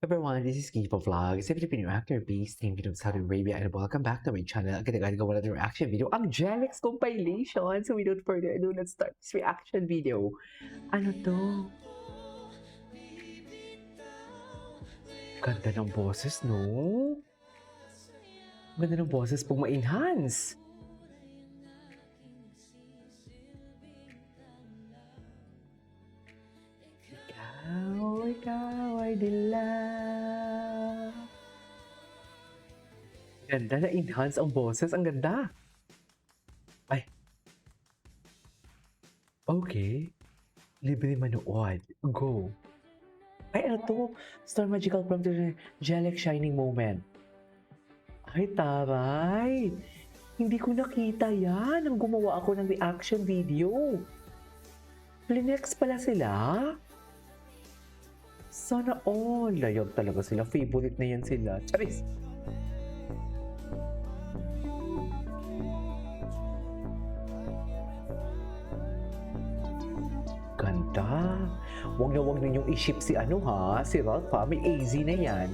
Everyone, this is Kipo Vlogs, a Filipino actor based in Saudi Arabia, and welcome back to my channel. Agad gawa natin reaction video, ang Jelix compilation. So without further ado, let's start this reaction video. Ano to? Ganda ng boses, no? Ganda ng boses pag ma-enhance. Ikaw ay dilaw. Ganda na enhance ang boses. Ang ganda. Ay. Okay. Libre manood. Go. Ay, ano to? Star Magical Prompt Jelix Shining Moment. Ay, taray. Hindi ko nakita yan. Nang gumawa ako ng reaction video. Linex pala sila. Sana all. Layag talaga sila. Favorite na yan sila. Charis! Ganda. Huwag na ninyong i-ship si ano ha. Si Ralph ha. May AZ na yan.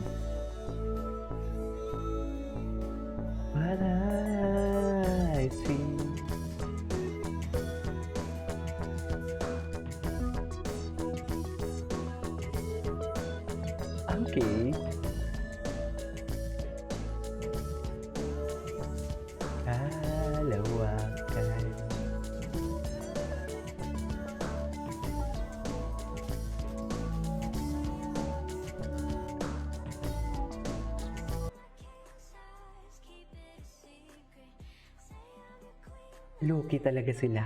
I see. Okay. Kalawakan. Low-key talaga sila.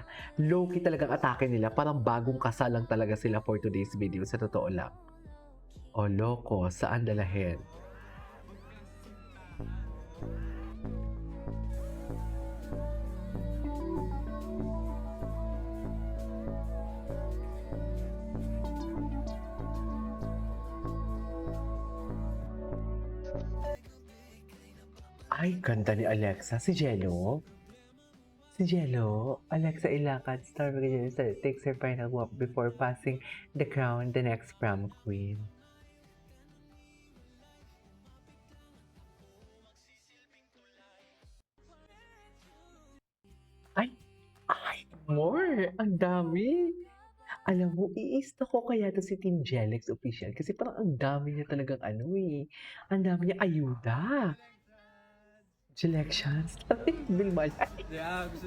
Low-key talagang atake nila. Parang bagong kasal lang talaga sila for today's video. Sa totoo lang. O loko, saan dalahin? Ay, ganda ni Alexa. Si Jello. Si Jello, Alexa ilakad, Star Magic takes her final walk before passing the crown the next prom queen. Ay, more! Ang dami! Alam mo, i-stock ko kaya to si Team Jelix official kasi parang ang dami niya talagang ano eh. Ang dami niya ayuda. Selections. Ay, Bilmal.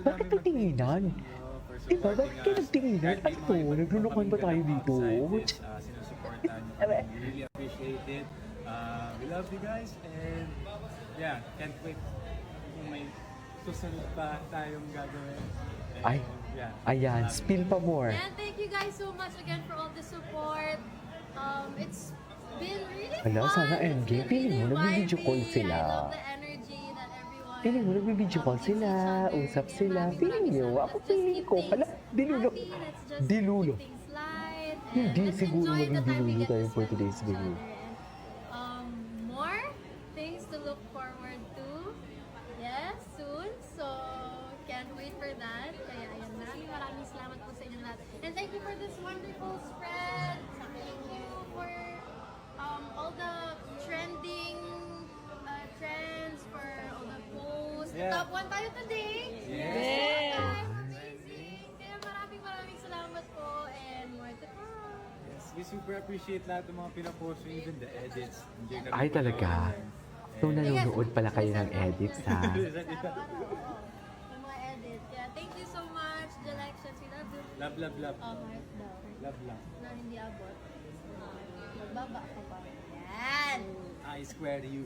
Bakit nagtinginan? Diba? Bakit kayo nagtinginan? Ano to? Naglulukan ba tayo dito? Sinusuportahan niyo kami. We really appreciate it. We love you guys and yeah, can't wait kung may susunod pa tayong gagawin. And, Ay, yeah, ayan. Spill pa more. And thank you guys so much again for all the support. It's been really Hello, fun. sana MJ. It's been Feeling mo, really nag-video call vibey. sila. I love the energy that everyone Feeling mo, nag-video call gives sila, each other. usap And sila. maraming Feeling nyo, salamat. ako Let's just feeling keep ko, things hala, dilulo. happy. Let's just Dilulo. keep things light. And Hindi let's siguro enjoy maging the time we dilulo get tayo to for spend with today's each video. other. And more things to look forward to. Yes, soon. So, can't wait for that. Kaya ayan, maraming salamat po sa inyong lahat. And thank you for this wonderful spread. Thank you for all the trending trends, for all the posts. Yeah. Top 1 tayo today. Yes. Amazing. Kaya maraming salamat po and more to come. yes, we super appreciate lahat ng mga pinapost nyo, even the edits. Hindi kami Ay, talaga? So, nanonood pala kayo ng edits, ha? Yung mga edit. Yeah, thank you so much, Jelextions. We love you. Love, love, love. Heart daw. Love lang. Na hindi abot. Magbaba ka pa. Yan! I swear to you.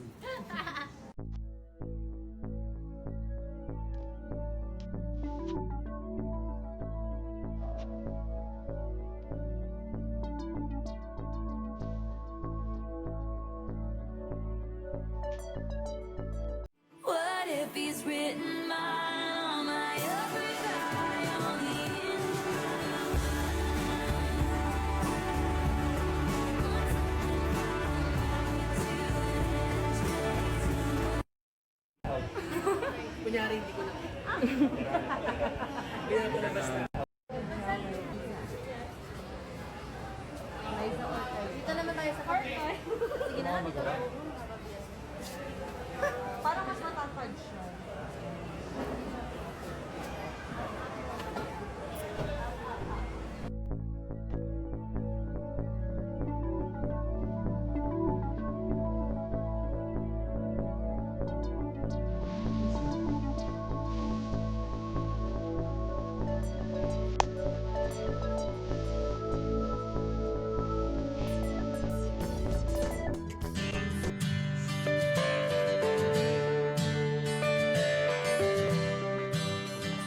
What if he's written all my every lie on the Kunyari, hindi ko na. Hindi na ko na basta. Dito naman tayo sa court. Sige mga magawa. Parang mas matangkad siya.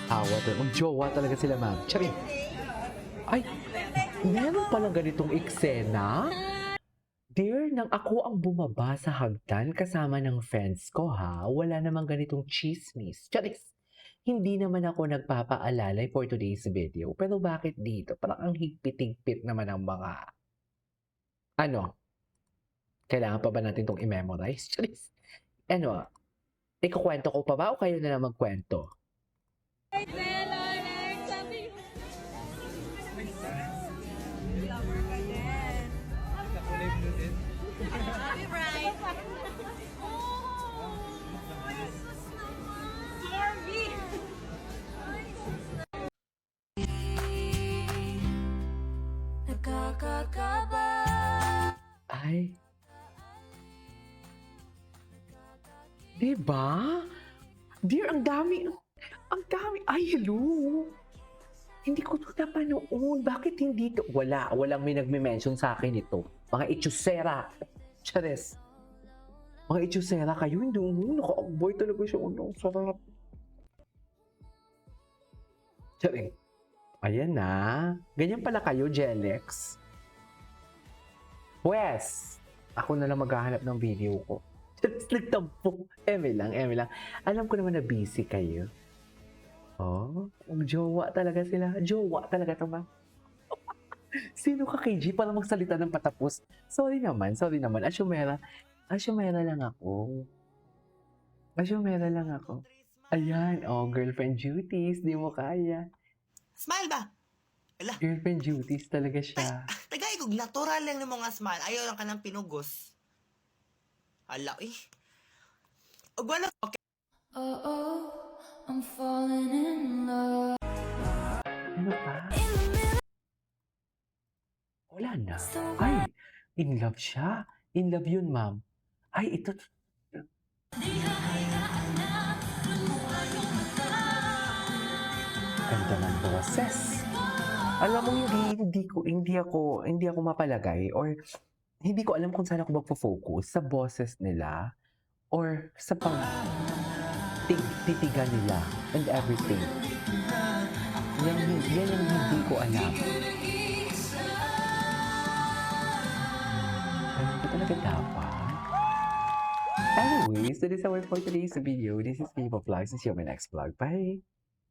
Awa to. Mag-jowa talaga sila, ma'am. Charing! Ay! Meron palang ganitong eksena? Dear, nang ako ang bumaba sa hagdan kasama ng friends ko ha, wala namang ganitong chismis. Charis! Hindi naman ako nagpapaalalay for today's video. Pero bakit dito? Parang ang higpit-higpit naman ang mga... Ano? Kailangan pa ba natin itong i-memorize? Charis! Ano? Ikukwento ko pa ba o kayo na lang magkwento? Nakulay mo din. Nakakakaba. Ay. Diba? Dear, ang dami. Ang dami. Ay, hello. Hindi ko ito napanood. Bakit hindi ito? Walang may nagme-mention sa akin ito. Mga itchusera. Chares. Mga itchusera kayo. Hindi, naka-avoid talaga siya. Ano, sarap. Charing. Ayan na. Ganyan pala kayo, Jelex. Wes, ako na lang maghahanap ng video ko. Nagtampo. Eme lang. Alam ko naman na busy kayo. Oh, jowa talaga sila. Jowa talaga ito, ma'am. Sino ka, KG? Parang magsalita ng patapos. Sorry naman. Asyumera lang ako. Ayan, oh, girlfriend duties. Di mo kaya. Smile ba? Ala, Girlfriend duties talaga siya. tagay kog natural lang ng mga smile. Ayaw lang ka ng pinugos. Ala, eh. Og wala, okay. Oh, I'm falling in love. Ano pa? Wala na. Ay, in love siya. In love yun, ma'am. Ay, ito. Ganda ng boses. Alam mo, hindi ako mapalagay or hindi ko alam kung saan ako magpo-focus sa boses nila or sa titigan nila and everything. Yan yung hindi ko alam. Ganun ba talaga dapat? Anyways, that is our for today's video. This is Viva Vlogs. See you in my next vlog. Bye!